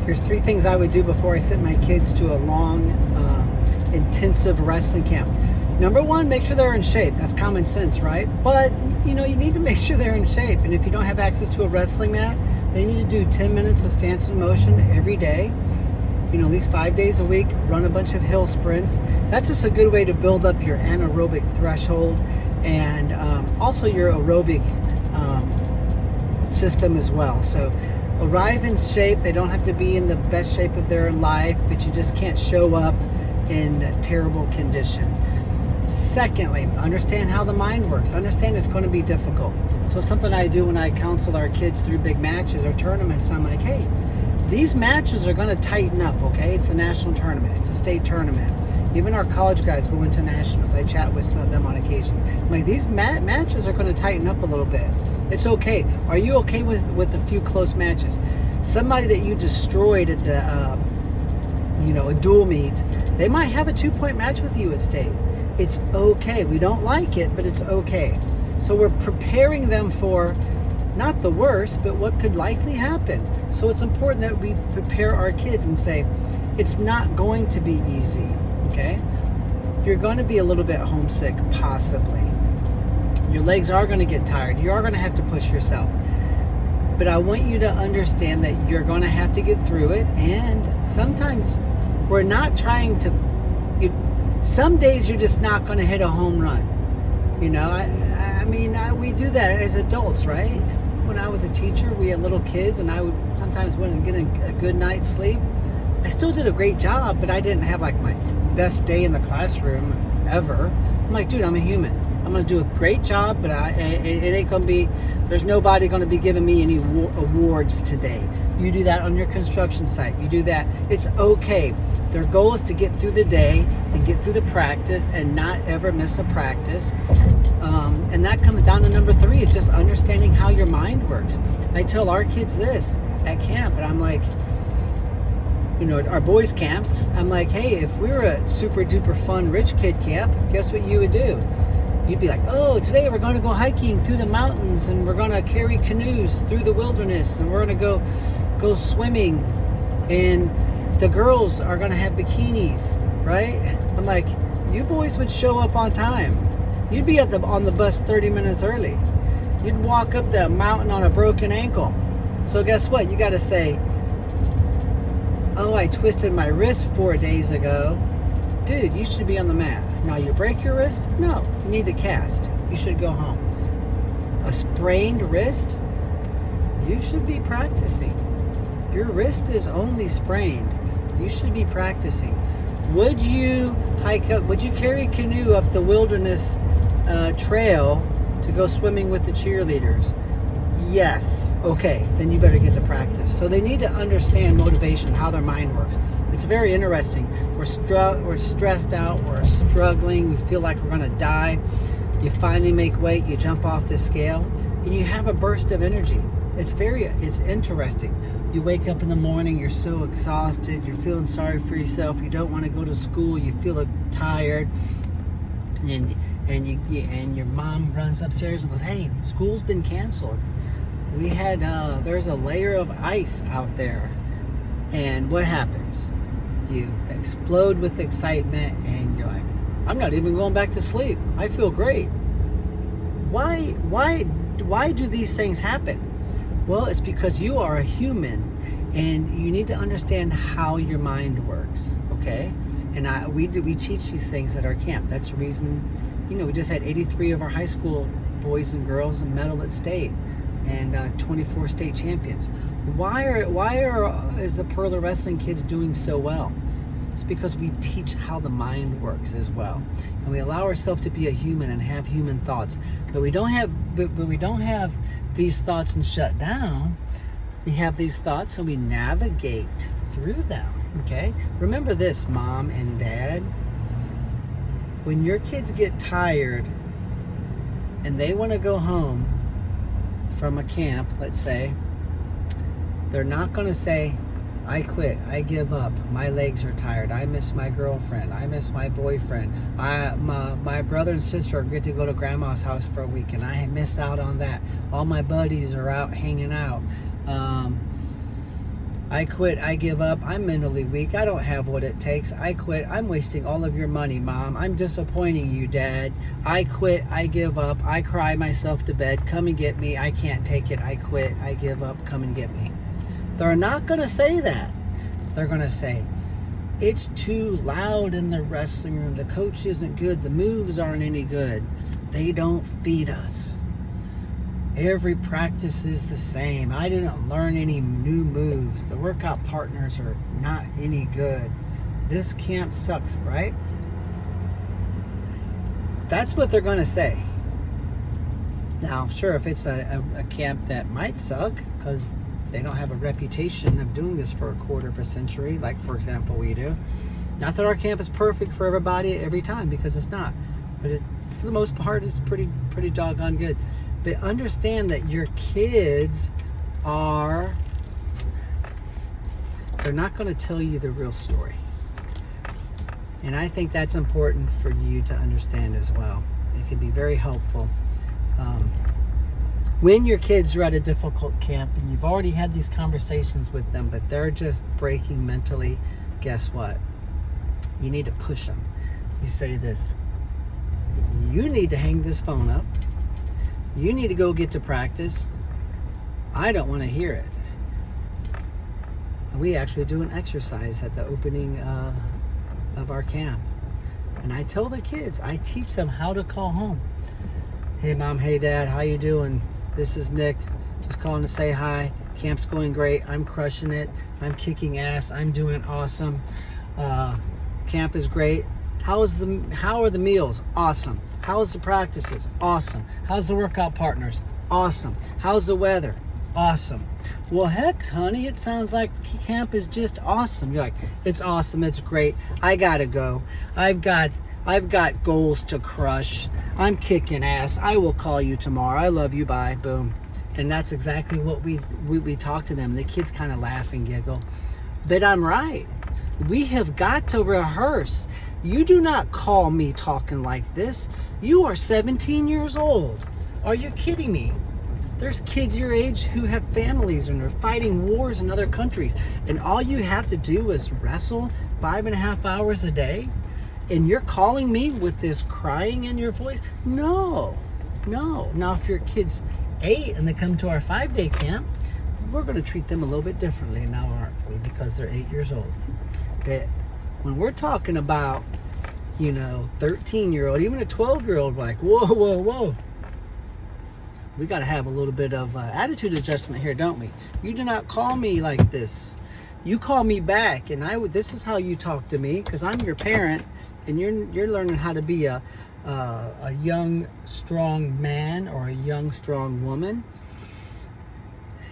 Here's 3 things I would do before I sent my kids to a long, intensive wrestling camp. Number 1, make sure they're in shape. That's common sense, right? But, you need to make sure they're in shape. And if you don't have access to a wrestling mat, they need to do 10 minutes of stance and motion every day. At least 5 days a week, run a bunch of hill sprints. That's just a good way to build up your anaerobic threshold and also your aerobic system as well. So arrive in shape. They don't have to be in the best shape of their life, but you just can't show up in terrible condition. Secondly, understand how the mind works. Understand it's going to be difficult. So something I do when I counsel our kids through big matches or tournaments, I'm like, hey, these matches are going to tighten up, okay? It's the national tournament. It's a state tournament. Even our college guys go into nationals. I chat with them on occasion. I'm like, these matches are going to tighten up a little bit. It's okay. Are you okay with a few close matches? Somebody that you destroyed at the, a dual meet, they might have a 2-point match with you at state. It's okay. We don't like it, but it's okay. So we're preparing them for not the worst, but what could likely happen. So it's important that we prepare our kids and say, it's not going to be easy, okay? You're going to be a little bit homesick, possibly. Your legs are going to get tired. You are going to have to push yourself. But I want you to understand that you're going to have to get through it. And sometimes we're not trying to, some days you're just not going to hit a home run. We do that as adults, right? When I was a teacher, we had little kids, and I would sometimes wouldn't get a good night's sleep. I still did a great job, but I didn't have like my best day in the classroom ever. I'm like, dude, I'm a human. I'm going to do a great job, but it ain't going to be, there's nobody going to be giving me any awards today. You do that on your construction site. You do that. It's okay. Their goal is to get through the day and get through the practice and not ever miss a practice. And that comes down to number 3. It's just understanding how your mind works. I tell our kids this at camp, and I'm like, our boys' camps, I'm like, hey, if we were a super duper fun rich kid camp, guess what you would do? You'd be like, oh, today we're going to go hiking through the mountains, and we're going to carry canoes through the wilderness, and we're going to go swimming, and the girls are going to have bikinis, right? I'm like, you boys would show up on time. You'd be on the bus 30 minutes early. You'd walk up the mountain on a broken ankle. So guess what? You got to say, oh, I twisted my wrist 4 days ago. Dude, you should be on the mat. Now, you break your wrist? No, you need to cast. You should go home. A sprained wrist? You should be practicing. Your wrist is only sprained. You should be practicing. Would you carry a canoe up the wilderness trail to go swimming with the cheerleaders? Yes. Okay, then you better get to practice. So they need to understand motivation, how their mind works. It's very interesting. We're stressed out, we're struggling, we feel like we're going to die. You finally make weight, you jump off the scale, and you have a burst of energy. It's interesting. You wake up in the morning, you're so exhausted, you're feeling sorry for yourself, you don't want to go to school, you feel tired, and your mom runs upstairs and goes, hey, school's been canceled. We had, there's a layer of ice out there. And what happens? You explode with excitement, and you're like, I'm not even going back to sleep. I feel great. Why do these things happen? Well, it's because you are a human, and you need to understand how your mind works, okay? And we teach these things at our camp. That's the reason, we just had 83 of our high school boys and girls medal at state, and 24 state champions. Why is the Perla Wrestling kids doing so well? It's because we teach how the mind works as well, and we allow ourselves to be a human and have human thoughts. But we don't have these thoughts and shut down. We have these thoughts and we navigate through them. Okay? Remember this, mom and dad. When your kids get tired and they want to go home from a camp, let's say, they're not going to say, I quit, I give up, my legs are tired, I miss my girlfriend, I miss my boyfriend, my brother and sister are good to go to grandma's house for a week and I miss out on that, all my buddies are out hanging out, I quit, I give up, I'm mentally weak, I don't have what it takes, I quit, I'm wasting all of your money, Mom, I'm disappointing you, Dad, I quit, I give up, I cry myself to bed, come and get me, I can't take it, I quit, I give up, come and get me. They're not going to say that. They're going to say, it's too loud in the wrestling room, the coach isn't good, the moves aren't any good, they don't feed us. Every practice is the same. I didn't learn any new moves. The workout partners are not any good. This camp sucks, right? That's what they're going to say. Now, sure, if it's a camp that might suck because they don't have a reputation of doing this for a quarter of a century, like, for example, we do. Not that our camp is perfect for everybody every time, because it's not. But for the most part, it's pretty doggone good. But understand that your kids they're not going to tell you the real story. And I think that's important for you to understand as well. It can be very helpful. When your kids are at a difficult camp and you've already had these conversations with them, but they're just breaking mentally, guess what? You need to push them. You say this: you need to hang this phone up. You need to go get to practice. I don't want to hear it. We actually do an exercise at the opening of our camp. And I tell the kids, I teach them how to call home. Hey, Mom, hey, Dad, how you doing? This is Nick, just calling to say hi. Camp's going great. I'm crushing it. I'm kicking ass. I'm doing awesome. Camp is great. How are the meals? Awesome. How's the practices? Awesome. How's the workout partners? Awesome. How's the weather? Awesome. Well, heck, honey, it sounds like camp is just awesome. You're like, it's awesome. It's great. I gotta go. I've got goals to crush. I'm kicking ass. I will call you tomorrow. I love you. Bye. Boom. And that's exactly what we talk to them. The kids kind of laugh and giggle. But I'm right. We have got to rehearse. You do not call me talking like this. You are 17 years old. Are you kidding me? There's kids your age who have families and are fighting wars in other countries. And all you have to do is wrestle 5.5 hours a day? And you're calling me with this crying in your voice? No. Now, if your kid's 8 and they come to our 5-day camp, we're going to treat them a little bit differently now, aren't we? Because they're 8 years old. But when we're talking about, 13-year-old, even a 12-year-old, like, whoa. We got to have a little bit of attitude adjustment here, don't we? You do not call me like this. You call me back, and this is how you talk to me, because I'm your parent, and you're learning how to be a young, strong man or a young, strong woman.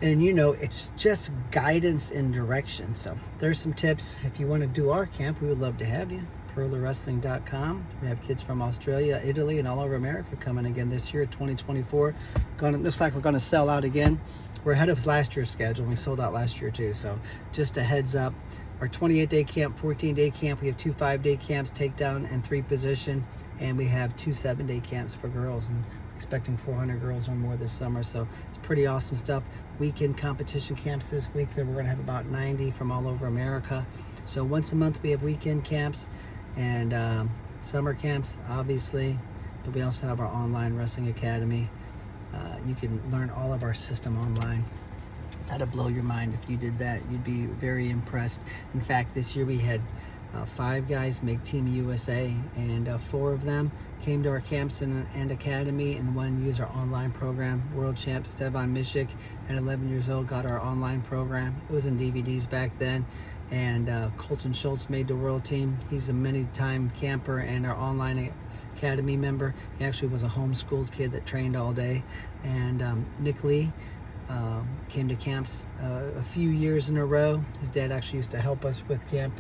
And it's just guidance and direction. So there's some tips. If you want to do our camp, we would love to have you. PerlaWrestling.com. We have kids from Australia, Italy, and all over America coming again this year, 2024. Looks like we're going to sell out again. We're ahead of last year's schedule. We sold out last year too. So just a heads up. Our 28-day camp, 14-day camp. We have 2 5-day camps, takedown and 3 position. And we have 2 7-day camps for girls. And expecting 400 girls or more this summer. So it's pretty awesome stuff. Weekend competition camps this weekend. We're going to have about 90 from all over America. So once a month we have weekend camps and summer camps, obviously. But we also have our online wrestling academy. You can learn all of our system online. That'll blow your mind. If you did that, you'd be very impressed. In fact, this year we had 5 guys make Team USA, and 4 of them came to our camps and academy, and 1 used our online program. World champ Stevan Mishik at 11 years old got our online program. It was in DVDs back then. And Colton Schultz made the world team. He's a many-time camper and our online academy member. He actually was a homeschooled kid that trained all day. And Nick Lee came to camps a few years in a row. His dad actually used to help us with camp,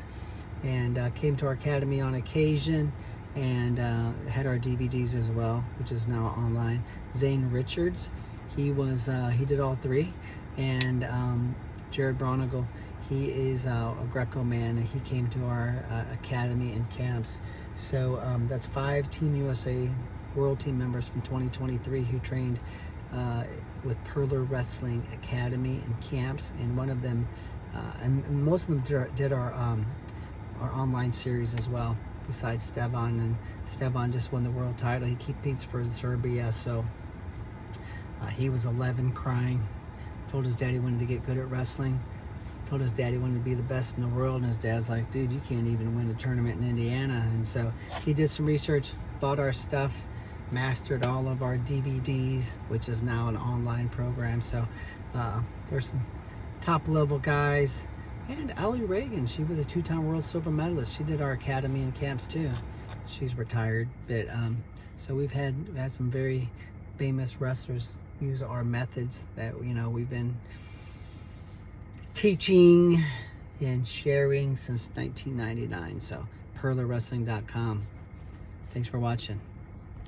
and came to our academy on occasion, and had our DVDs as well, which is now online. Zane Richards, he did all 3, and Jared Bronigal, he is a Greco man, and he came to our academy and camps. So that's 5 Team USA World Team members from 2023 who trained with Perler Wrestling Academy and camps, and one of them, and most of them did our online series as well. Besides Stevan, and Stevan just won the world title. He competes for Serbia, so he was 11, crying. Told his dad he wanted to get good at wrestling. Told his dad he wanted to be the best in the world, and his dad's like, dude, you can't even win a tournament in Indiana. And so he did some research, bought our stuff, mastered all of our DVDs, which is now an online program. So there's some top level guys. And Allie Reagan, she was a 2-time world silver medalist. She did our academy and camps too. She's retired, but so we've had some very famous wrestlers use our methods that we've been teaching and sharing since 1999. So perlerwrestling.com. Thanks for watching.